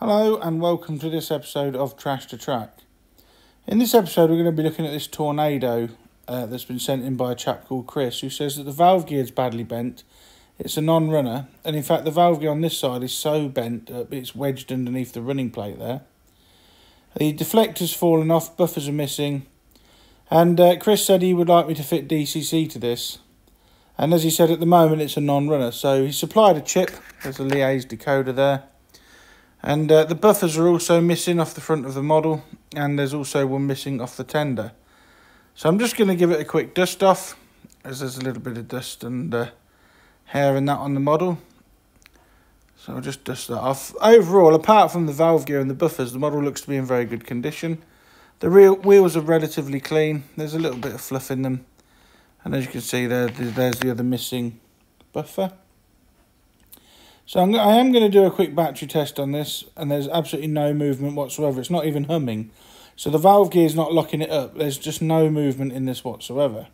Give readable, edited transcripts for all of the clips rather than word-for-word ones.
Hello and welcome to this episode of Trash to Track. In this episode we're going to be looking at this Tornado that's been sent in by a chap called Chris, who says that the valve gear is badly bent. It's a non-runner, and in fact the valve gear on this side is so bent that it's wedged underneath the running plate there. The deflector's fallen off, buffers are missing, and Chris said he would like me to fit DCC to this. And as he said, at the moment it's a non-runner, so he supplied a chip. There's a Liaise decoder there. And the buffers are also missing off the front of the model, and there's also one missing off the tender. So I'm just going to give it a quick dust off, as there's a little bit of dust and hair and that on the model. So I'll just dust that off. Overall, apart from the valve gear and the buffers, the model looks to be in very good condition. The rear wheels are relatively clean. There's a little bit of fluff in them. And as you can see there's the other missing buffer. So I am going to do a quick battery test on this, and there's absolutely no movement whatsoever. It's not even humming. So the valve gear is not locking it up. There's just no movement in this whatsoever.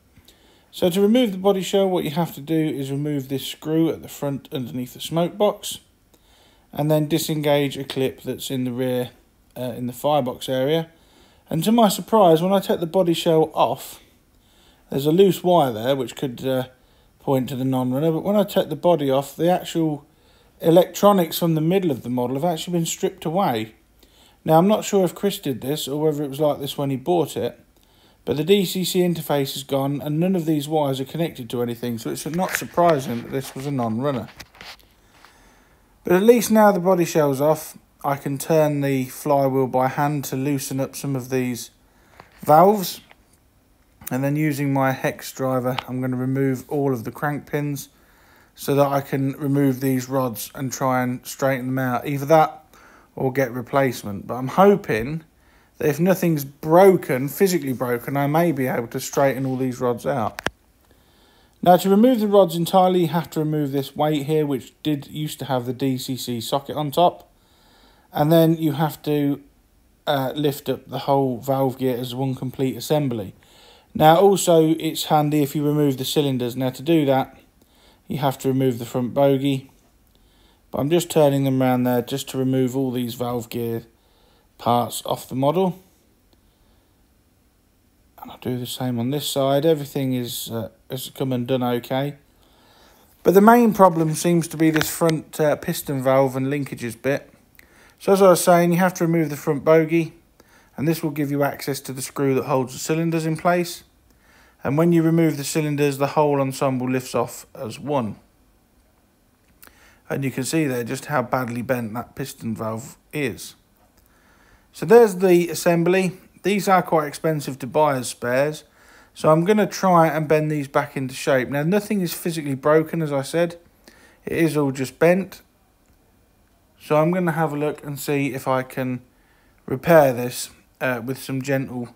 So to remove the body shell, what you have to do is remove this screw at the front underneath the smoke box, and then disengage a clip that's in the rear in the firebox area. And to my surprise, when I take the body shell off, there's a loose wire there which could point to the non-runner, but when I take the body off, the actual electronics from the middle of the model have actually been stripped away. Now I'm not sure if Chris did this or whether it was like this when he bought it, but the DCC interface is gone and none of these wires are connected to anything, so it's not surprising that this was a non-runner. But at least now the body shell's off, I can turn the flywheel by hand to loosen up some of these valves, and then using my hex driver I'm going to remove all of the crank pins so that I can remove these rods and try and straighten them out. Either that or get replacement. But I'm hoping that if nothing's broken, physically broken, I may be able to straighten all these rods out. Now to remove the rods entirely, you have to remove this weight here, which used to have the DCC socket on top. And then you have to lift up the whole valve gear as one complete assembly. Now also it's handy if you remove the cylinders. Now to do that, you have to remove the front bogie, but I'm just turning them around there just to remove all these valve gear parts off the model. And I'll do the same on this side. Everything has come undone okay. But the main problem seems to be this front piston valve and linkages bit. So as I was saying, you have to remove the front bogie, and this will give you access to the screw that holds the cylinders in place. And when you remove the cylinders, the whole ensemble lifts off as one. And you can see there just how badly bent that piston valve is. So there's the assembly. These are quite expensive to buy as spares, so I'm going to try and bend these back into shape. Now nothing is physically broken, as I said. It is all just bent. So I'm going to have a look and see if I can repair this with some gentle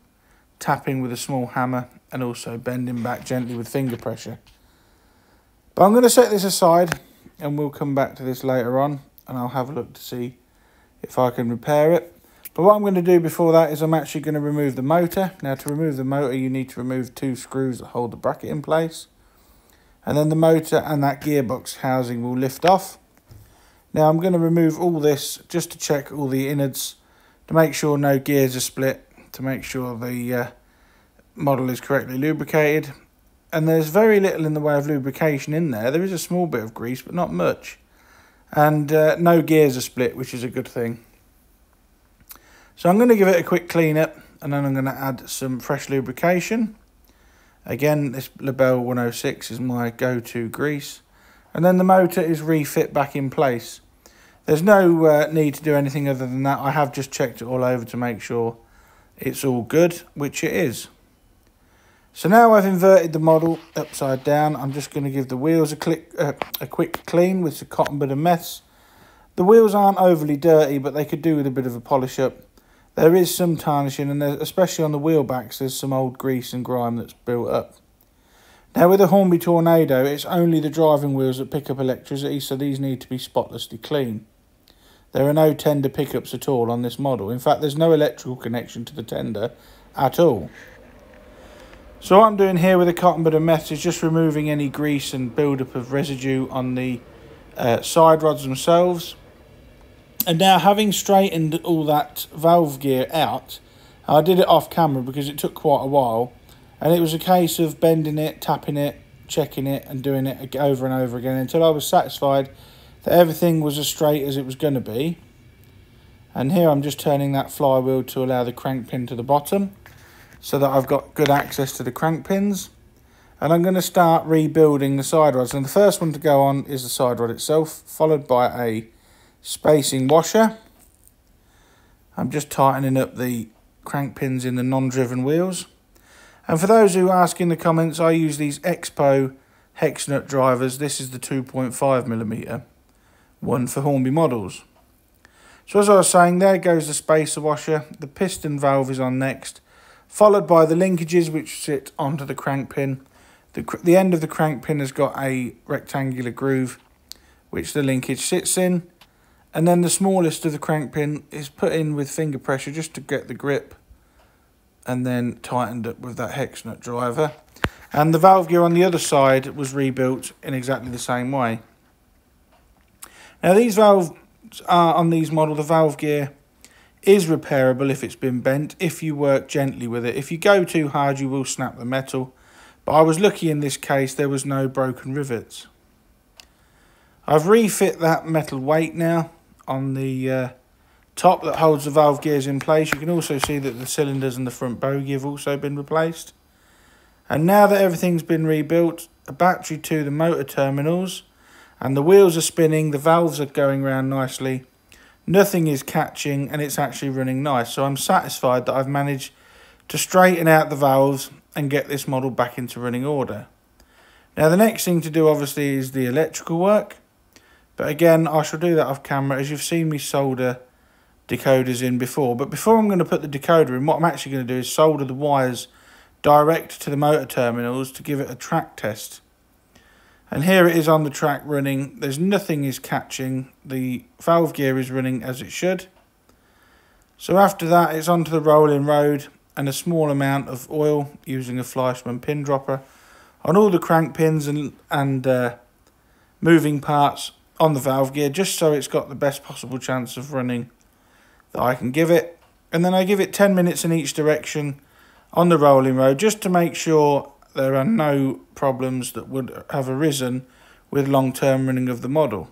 tapping with a small hammer, and also bending back gently with finger pressure. But I'm going to set this aside and we'll come back to this later on, and I'll have a look to see if I can repair it. But what I'm going to do before that is I'm actually going to remove the motor. Now to remove the motor you need to remove two screws that hold the bracket in place, and then the motor and that gearbox housing will lift off. Now I'm going to remove all this just to check all the innards, to make sure no gears are split, to make sure the model is correctly lubricated. And there's very little in the way of lubrication in there. There is a small bit of grease, but not much. And no gears are split, which is a good thing. So I'm going to give it a quick clean up, and then I'm going to add some fresh lubrication. Again, this Lebel 106 is my go-to grease. And then the motor is refit back in place. There's no need to do anything other than that. I have just checked it all over to make sure it's all good, which it is. So now I've inverted the model upside down. I'm just going to give the wheels a quick clean with some cotton bud and mess. The wheels aren't overly dirty, but they could do with a bit of a polish up. There is some tarnishing, and especially on the wheel backs, there's some old grease and grime that's built up. Now with the Hornby Tornado, it's only the driving wheels that pick up electricity, so these need to be spotlessly clean. There are no tender pickups at all on this model. In fact, there's no electrical connection to the tender at all. So what I'm doing here with the cotton bud and mess is just removing any grease and build-up of residue on the side rods themselves. And now, having straightened all that valve gear out, I did it off camera because it took quite a while, and it was a case of bending it, tapping it, checking it and doing it over and over again until I was satisfied that everything was as straight as it was going to be. And here I'm just turning that flywheel to allow the crank pin to the bottom so that I've got good access to the crank pins. And I'm going to start rebuilding the side rods. And the first one to go on is the side rod itself, followed by a spacing washer. I'm just tightening up the crank pins in the non-driven wheels. And for those who ask in the comments, I use these Expo hex nut drivers. This is the 2.5mm one for Hornby models. So as I was saying, there goes the spacer washer. The piston valve is on next, followed by the linkages which sit onto the crank pin. The end of the crank pin has got a rectangular groove which the linkage sits in. And then the smallest of the crank pin is put in with finger pressure just to get the grip, and then tightened up with that hex nut driver. And the valve gear on the other side was rebuilt in exactly the same way. Now these valves are on these models, the valve gear is repairable if it's been bent, if you work gently with it. If you go too hard, you will snap the metal. But I was lucky in this case, there was no broken rivets. I've refit that metal weight now on the top that holds the valve gears in place. You can also see that the cylinders and the front bogey have also been replaced. And now that everything's been rebuilt, a battery to the motor terminals, and the wheels are spinning, the valves are going round nicely, nothing is catching, and it's actually running nice. So I'm satisfied that I've managed to straighten out the valves and get this model back into running order. Now the next thing to do obviously is the electrical work, but again I shall do that off camera, as you've seen me solder decoders in before. But before I'm going to put the decoder in, what I'm actually going to do is solder the wires direct to the motor terminals to give it a track test. And here it is on the track running. There's nothing is catching. The valve gear is running as it should. So after that, it's onto the rolling road and a small amount of oil using a Fleischmann pin dropper on all the crank pins and moving parts on the valve gear, just so it's got the best possible chance of running that I can give it. And then I give it 10 minutes in each direction on the rolling road, just to make sure there are no problems that would have arisen with long-term running of the model.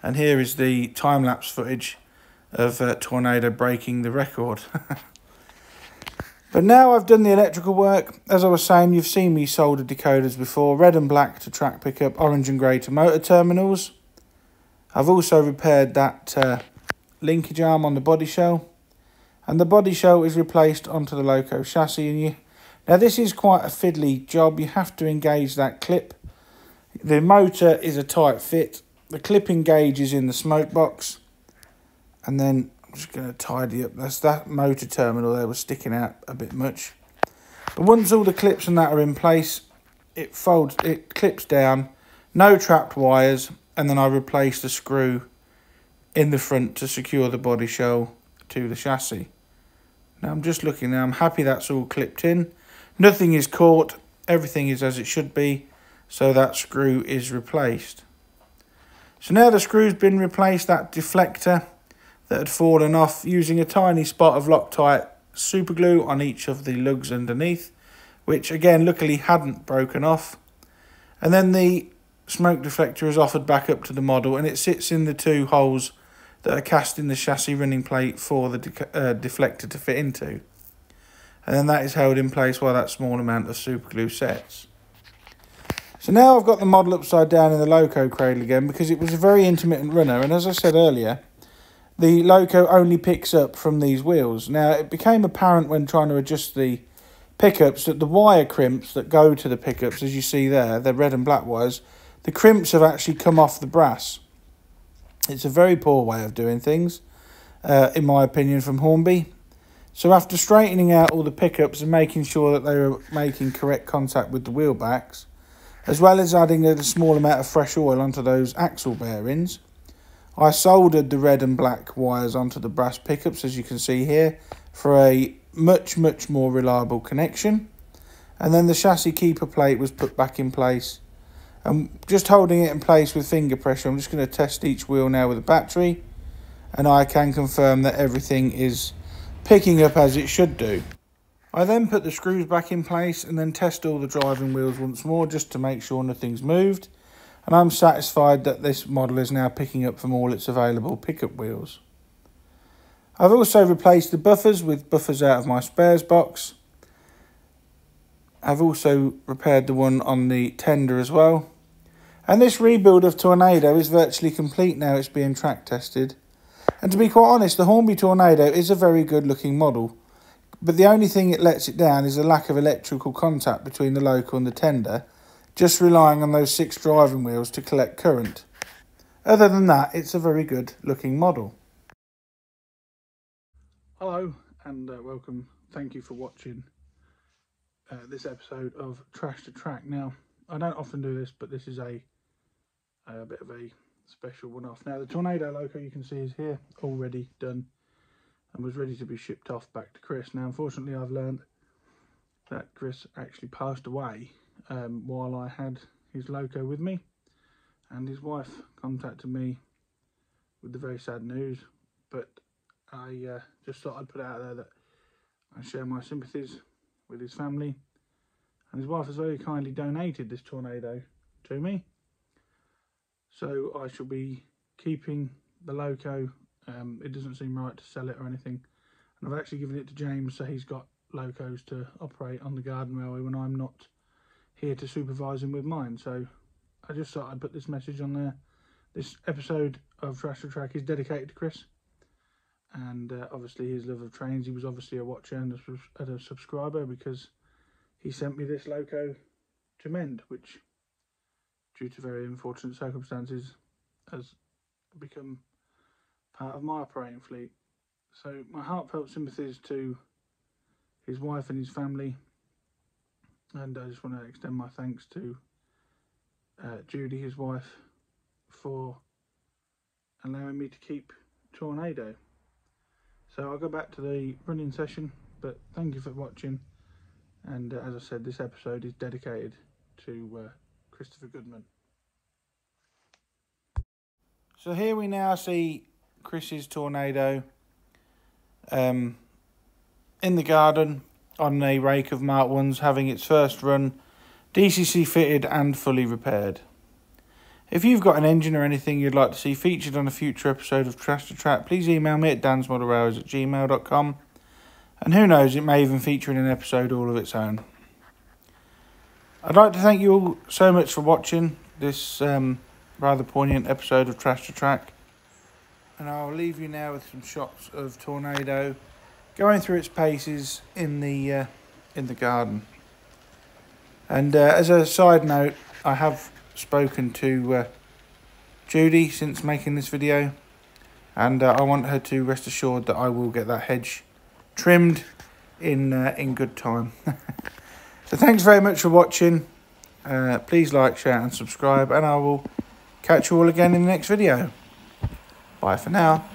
And here is the time-lapse footage of Tornado breaking the record. But now I've done the electrical work. As I was saying, you've seen me solder decoders before, red and black to track pickup, orange and grey to motor terminals. I've also repaired that linkage arm on the body shell, and the body shell is replaced onto the Loco chassis. And now this is quite a fiddly job. You have to engage that clip. The motor is a tight fit. The clip engages in the smoke box, and then I'm just going to tidy up. That's that motor terminal there was sticking out a bit much. But once all the clips and that are in place, it clips down, no trapped wires, and then I replace the screw in the front to secure the body shell to the chassis. Now I'm just looking now, I'm happy that's all clipped in. Nothing is caught, everything is as it should be, so that screw is replaced. So now the screw's been replaced, that deflector that had fallen off, using a tiny spot of Loctite super glue on each of the lugs underneath, which again luckily hadn't broken off. And then the smoke deflector is offered back up to the model, and it sits in the two holes that are cast in the chassis running plate for the deflector to fit into. And then that is held in place while that small amount of super glue sets. So now I've got the model upside down in the Loco cradle again, because it was a very intermittent runner, and as I said earlier, the Loco only picks up from these wheels. Now it became apparent when trying to adjust the pickups that the wire crimps that go to the pickups, as you see there, they're red and black wires, the crimps have actually come off the brass. It's a very poor way of doing things, in my opinion, from Hornby. So after straightening out all the pickups and making sure that they were making correct contact with the wheel backs, as well as adding a small amount of fresh oil onto those axle bearings, I soldered the red and black wires onto the brass pickups, as you can see here, for a much more reliable connection. And then the chassis keeper plate was put back in place, I'm just holding it in place with finger pressure. I'm just going to test each wheel now with a battery, and I can confirm that everything is picking up as it should do. I then put the screws back in place and then test all the driving wheels once more just to make sure nothing's moved, and I'm satisfied that this model is now picking up from all its available pickup wheels. I've also replaced the buffers with buffers out of my spares box. I've also repaired the one on the tender as well. And this rebuild of Tornado is virtually complete now. It's being track tested. And to be quite honest, the Hornby Tornado is a very good looking model. But the only thing it lets it down is a lack of electrical contact between the loco and the tender, just relying on those 6 driving wheels to collect current. Other than that, it's a very good looking model. Hello and welcome. Thank you for watching this episode of Trash to Track. Now, I don't often do this, but this is a bit of a special one-off. Now, the Tornado loco you can see is here, already done, and was ready to be shipped off back to Chris. Now, unfortunately, I've learned that Chris actually passed away while I had his loco with me, and his wife contacted me with the very sad news, but I just thought I'd put it out there that I share my sympathies with his family, and his wife has very kindly donated this Tornado to me, so I shall be keeping the loco. It doesn't seem right to sell it or anything, and I've actually given it to James so he's got locos to operate on the garden railway when I'm not here to supervise him with mine. So I just thought I'd put this message on there. This episode of Trash to Track is dedicated to Chris, and obviously his love of trains. He was obviously a watcher and a subscriber, because he sent me this loco to mend, which, due to very unfortunate circumstances, has become part of my operating fleet. So my heartfelt sympathies to his wife and his family, and I just want to extend my thanks to Judy, his wife, for allowing me to keep Tornado. So I'll go back to the running session, but thank you for watching, and as I said, this episode is dedicated to Christopher Goodman. So here we now see Chris's Tornado in the garden on a rake of Mark 1s, having its first run DCC fitted and fully repaired. If you've got an engine or anything you'd like to see featured on a future episode of Trash to Track, please email me at dansmodelrailways@gmail.com, and who knows, it may even feature in an episode all of its own. I'd like to thank you all so much for watching this rather poignant episode of Trash to Track, and I'll leave you now with some shots of Tornado going through its paces in the garden. And as a side note, I have spoken to Judy since making this video, and I want her to rest assured that I will get that hedge trimmed in good time. So thanks very much for watching. Please like, share and subscribe, and I will catch you all again in the next video. Bye for now.